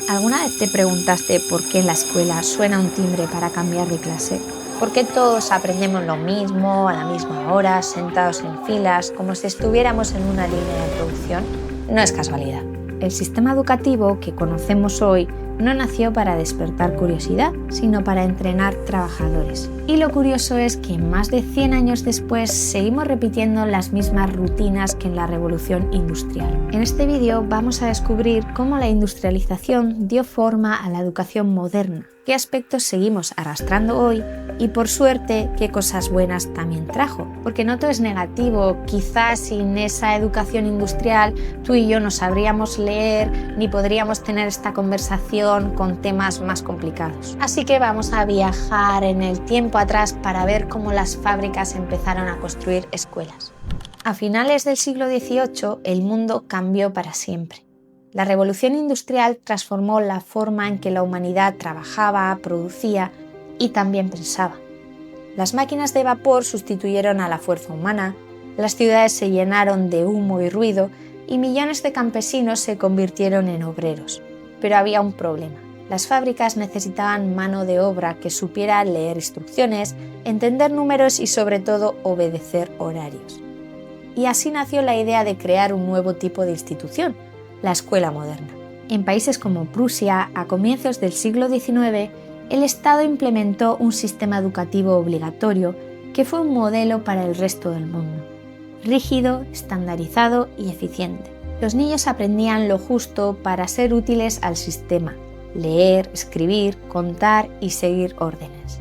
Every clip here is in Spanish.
¿Alguna vez te preguntaste por qué en la escuela suena un timbre para cambiar de clase? ¿Por qué todos aprendemos lo mismo, a la misma hora, sentados en filas, como si estuviéramos en una línea de producción? No es casualidad. El sistema educativo que conocemos hoy no nació para despertar curiosidad, sino para entrenar trabajadores. Y lo curioso es que más de 100 años después seguimos repitiendo las mismas rutinas que en la revolución industrial. En este vídeo vamos a descubrir cómo la industrialización dio forma a la educación moderna, qué aspectos seguimos arrastrando hoy y, por suerte, qué cosas buenas también trajo. Porque no todo es negativo. Quizás sin esa educación industrial tú y yo no sabríamos leer ni podríamos tener esta conversación con temas más complicados. Así que vamos a viajar en el tiempo atrás para ver cómo las fábricas empezaron a construir escuelas. A finales del siglo XVIII el mundo cambió para siempre. La revolución industrial transformó la forma en que la humanidad trabajaba, producía y también pensaba. Las máquinas de vapor sustituyeron a la fuerza humana, las ciudades se llenaron de humo y ruido y millones de campesinos se convirtieron en obreros. Pero había un problema. Las fábricas necesitaban mano de obra que supiera leer instrucciones, entender números y sobre todo obedecer horarios. Y así nació la idea de crear un nuevo tipo de institución, la escuela moderna. En países como Prusia, a comienzos del siglo XIX, el Estado implementó un sistema educativo obligatorio que fue un modelo para el resto del mundo. Rígido, estandarizado y eficiente. Los niños aprendían lo justo para ser útiles al sistema: leer, escribir, contar y seguir órdenes.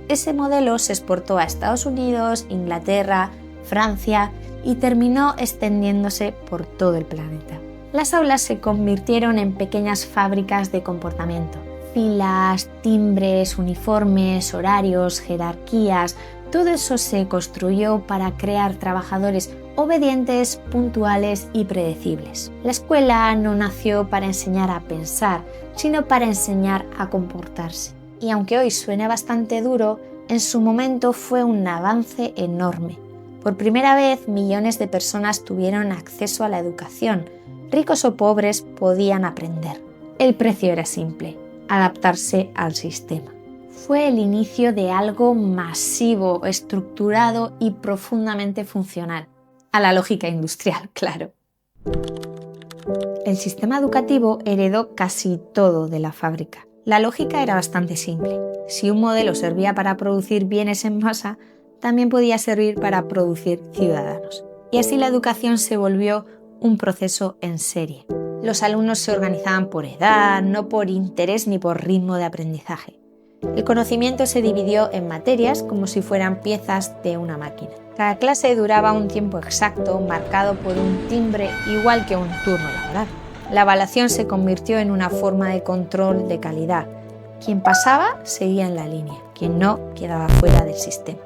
Ese modelo se exportó a Estados Unidos, Inglaterra, Francia y terminó extendiéndose por todo el planeta. Las aulas se convirtieron en pequeñas fábricas de comportamiento. Filas, timbres, uniformes, horarios, jerarquías, todo eso se construyó para crear trabajadores obedientes, puntuales y predecibles. La escuela no nació para enseñar a pensar, sino para enseñar a comportarse. Y aunque hoy suene bastante duro, en su momento fue un avance enorme. Por primera vez, millones de personas tuvieron acceso a la educación. Ricos o pobres podían aprender. El precio era simple: adaptarse al sistema. Fue el inicio de algo masivo, estructurado y profundamente funcional. A la lógica industrial, claro. El sistema educativo heredó casi todo de la fábrica. La lógica era bastante simple. Si un modelo servía para producir bienes en masa, también podía servir para producir ciudadanos. Y así la educación se volvió un proceso en serie. Los alumnos se organizaban por edad, no por interés ni por ritmo de aprendizaje. El conocimiento se dividió en materias como si fueran piezas de una máquina. Cada clase duraba un tiempo exacto, marcado por un timbre, igual que un turno laboral. La evaluación se convirtió en una forma de control de calidad. Quien pasaba seguía en la línea, quien no quedaba fuera del sistema.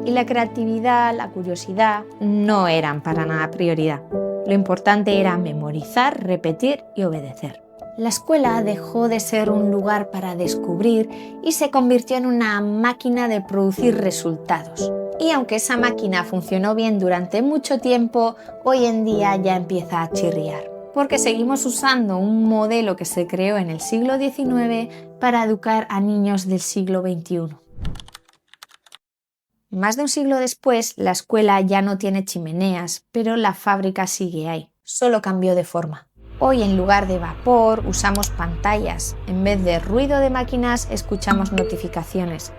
Y la creatividad, la curiosidad no eran para nada prioridad. Lo importante era memorizar, repetir y obedecer. La escuela dejó de ser un lugar para descubrir y se convirtió en una máquina de producir resultados. Y aunque esa máquina funcionó bien durante mucho tiempo, hoy en día ya empieza a chirriar. Porque seguimos usando un modelo que se creó en el siglo XIX para educar a niños del siglo XXI. Más de un siglo después, la escuela ya no tiene chimeneas, pero la fábrica sigue ahí, solo cambió de forma. Hoy, en lugar de vapor, usamos pantallas. En vez de ruido de máquinas, escuchamos notificaciones.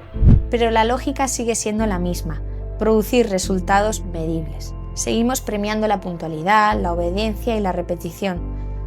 Pero la lógica sigue siendo la misma: producir resultados medibles. Seguimos premiando la puntualidad, la obediencia y la repetición,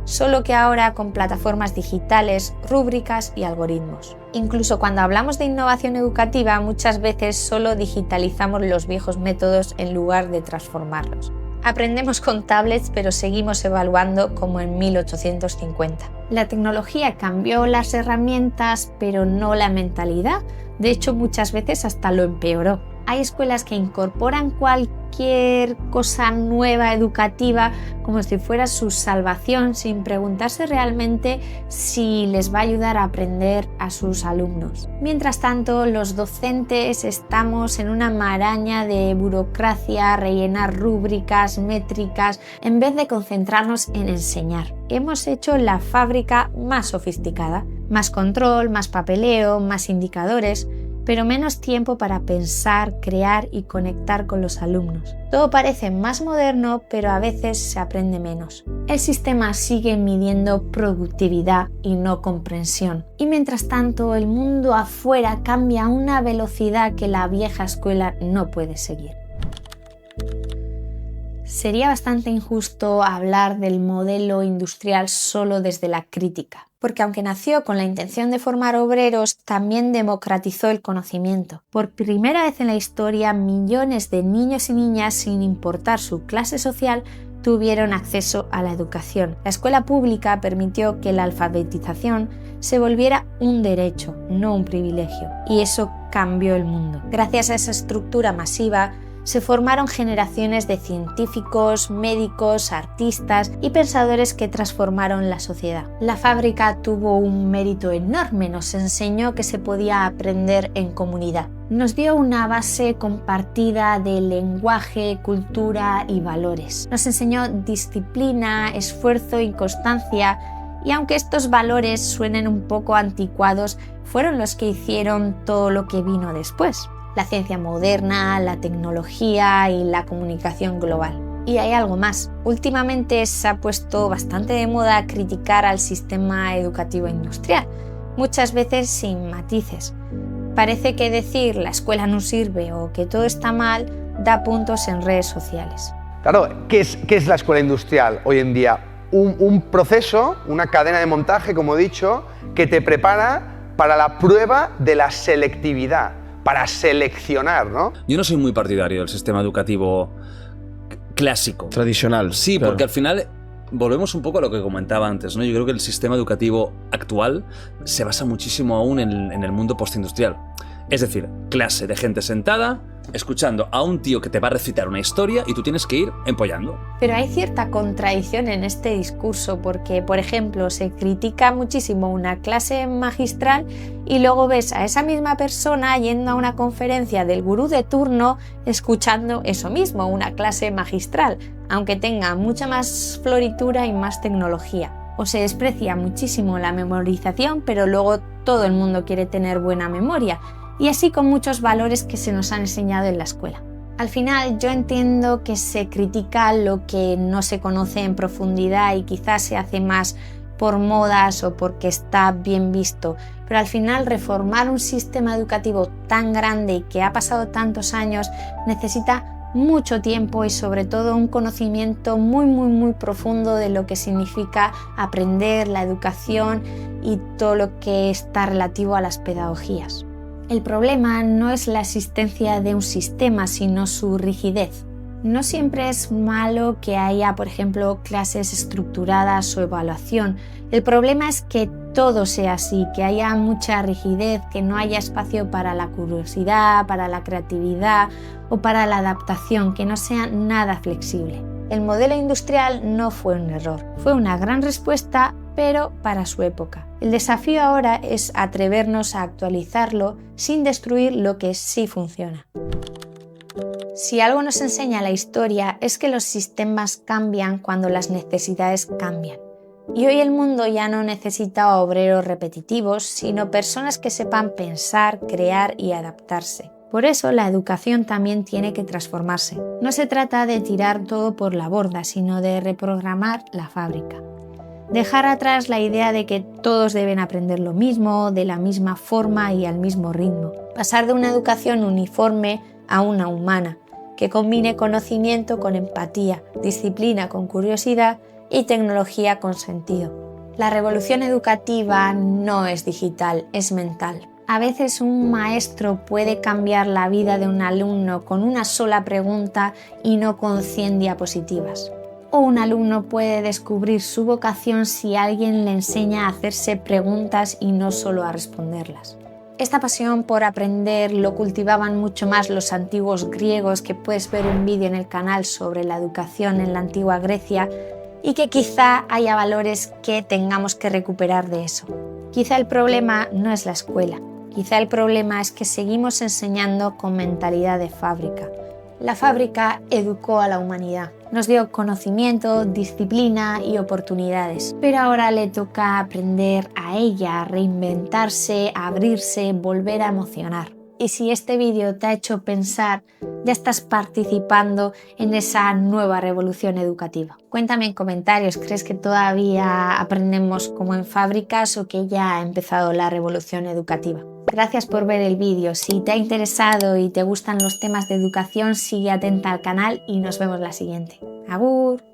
solo que ahora con plataformas digitales, rúbricas y algoritmos. Incluso cuando hablamos de innovación educativa, muchas veces solo digitalizamos los viejos métodos en lugar de transformarlos. Aprendemos con tablets, pero seguimos evaluando como en 1850. La tecnología cambió las herramientas, pero no la mentalidad. De hecho, muchas veces hasta lo empeoró. Hay escuelas que incorporan cualquier cosa nueva educativa como si fuera su salvación, sin preguntarse realmente si les va a ayudar a aprender a sus alumnos. Mientras tanto, los docentes estamos en una maraña de burocracia, rellenar rúbricas, métricas, en vez de concentrarnos en enseñar. Hemos hecho la fábrica más sofisticada, más control, más papeleo, más indicadores, pero menos tiempo para pensar, crear y conectar con los alumnos. Todo parece más moderno, pero a veces se aprende menos. El sistema sigue midiendo productividad y no comprensión. Y mientras tanto, el mundo afuera cambia a una velocidad que la vieja escuela no puede seguir. Sería bastante injusto hablar del modelo industrial solo desde la crítica, porque aunque nació con la intención de formar obreros, también democratizó el conocimiento. Por primera vez en la historia, millones de niños y niñas, sin importar su clase social, tuvieron acceso a la educación. La escuela pública permitió que la alfabetización se volviera un derecho, no un privilegio, y eso cambió el mundo. Gracias a esa estructura masiva, se formaron generaciones de científicos, médicos, artistas y pensadores que transformaron la sociedad. La fábrica tuvo un mérito enorme, nos enseñó que se podía aprender en comunidad. Nos dio una base compartida de lenguaje, cultura y valores. Nos enseñó disciplina, esfuerzo y constancia, y aunque estos valores suenen un poco anticuados, fueron los que hicieron todo lo que vino después. La ciencia moderna, la tecnología y la comunicación global. Y hay algo más. Últimamente se ha puesto bastante de moda criticar al sistema educativo industrial, muchas veces sin matices. Parece que decir la escuela no sirve o que todo está mal da puntos en redes sociales. Claro, ¿qué es la escuela industrial hoy en día? Un proceso, una cadena de montaje, como he dicho, que te prepara para la prueba de la selectividad, para seleccionar, ¿no? Yo no soy muy partidario del sistema educativo clásico. Tradicional. Sí, claro. Porque al final volvemos un poco a lo que comentaba antes, ¿no? Yo creo que el sistema educativo actual se basa muchísimo aún en el mundo postindustrial. Es decir, clase de gente sentada, escuchando a un tío que te va a recitar una historia y tú tienes que ir empollando. Pero hay cierta contradicción en este discurso porque, por ejemplo, se critica muchísimo una clase magistral y luego ves a esa misma persona yendo a una conferencia del gurú de turno escuchando eso mismo, una clase magistral, aunque tenga mucha más floritura y más tecnología. O se desprecia muchísimo la memorización, pero luego todo el mundo quiere tener buena memoria. Y así con muchos valores que se nos han enseñado en la escuela. Al final yo entiendo que se critica lo que no se conoce en profundidad y quizás se hace más por modas o porque está bien visto, pero al final reformar un sistema educativo tan grande y que ha pasado tantos años necesita mucho tiempo y sobre todo un conocimiento muy profundo de lo que significa aprender, la educación y todo lo que está relativo a las pedagogías. El problema no es la existencia de un sistema, sino su rigidez. No siempre es malo que haya, por ejemplo, clases estructuradas o evaluación. El problema es que todo sea así, que haya mucha rigidez, que no haya espacio para la curiosidad, para la creatividad o para la adaptación, que no sea nada flexible. El modelo industrial no fue un error, fue una gran respuesta, pero para su época. El desafío ahora es atrevernos a actualizarlo sin destruir lo que sí funciona. Si algo nos enseña la historia es que los sistemas cambian cuando las necesidades cambian. Y hoy el mundo ya no necesita obreros repetitivos, sino personas que sepan pensar, crear y adaptarse. Por eso la educación también tiene que transformarse. No se trata de tirar todo por la borda, sino de reprogramar la fábrica. Dejar atrás la idea de que todos deben aprender lo mismo, de la misma forma y al mismo ritmo. Pasar de una educación uniforme a una humana, que combine conocimiento con empatía, disciplina con curiosidad y tecnología con sentido. La revolución educativa no es digital, es mental. A veces un maestro puede cambiar la vida de un alumno con una sola pregunta y no con 100 diapositivas. O un alumno puede descubrir su vocación si alguien le enseña a hacerse preguntas y no solo a responderlas. Esta pasión por aprender lo cultivaban mucho más los antiguos griegos, que puedes ver un vídeo en el canal sobre la educación en la antigua Grecia, y que quizá haya valores que tengamos que recuperar de eso. Quizá el problema no es la escuela, quizá el problema es que seguimos enseñando con mentalidad de fábrica. La fábrica educó a la humanidad, nos dio conocimiento, disciplina y oportunidades, pero ahora le toca aprender a ella, a reinventarse, a abrirse, volver a emocionar. Y si este vídeo te ha hecho pensar, ya estás participando en esa nueva revolución educativa. Cuéntame en comentarios, ¿crees que todavía aprendemos como en fábricas o que ya ha empezado la revolución educativa? Gracias por ver el vídeo. Si te ha interesado y te gustan los temas de educación, sigue atenta al canal y nos vemos la siguiente. ¡Agur!